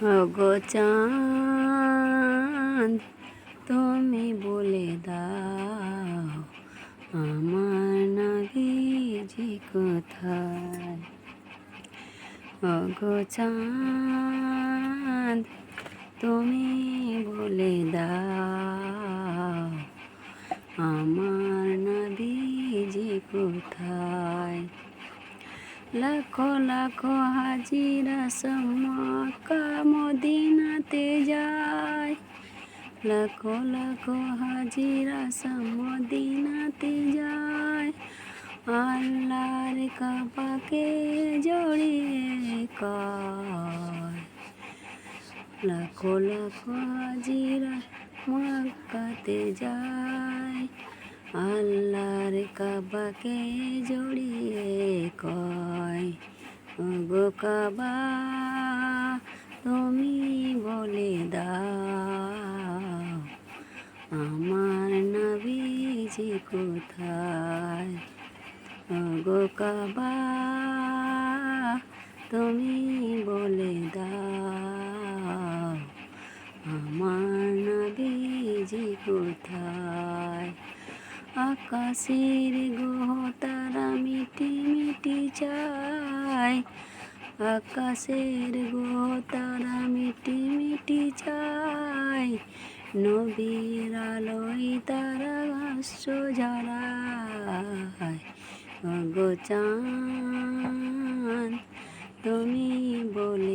ওগো চাঁদ, তুমি বলে দাও আমার নাবিজি কোথায়। ওগো চাঁদ, তুমি বলে দাও আমার নাবিজি কোথায়। লাখো লাখো হাজিরা মক্কা মদিনাতে যায়, লাখো লাখো হাজিরা মদিনাতে যায়। আল্লাহর কাবাকে জড়িয়ে কয়, লাখো লাখো হাজিরা মক্কাতে যায়। আল্লাহর কাবাকে জড়িয়ে কয়, ওগো কাবা তুমি বলে দাও আমার নবীজি কোথায়। ওগো কাবা তুমি বলে দাও আমার নবীজি কোথায়। আকাশের গ্রহ তারা মিটি মিটি চায়, আকাশের গ্রহ তারা মিটি মিটি চায়। নবীর আলোয় তারা হাস্য ঝরায়। ওগো চাঁদ, তুমি বলে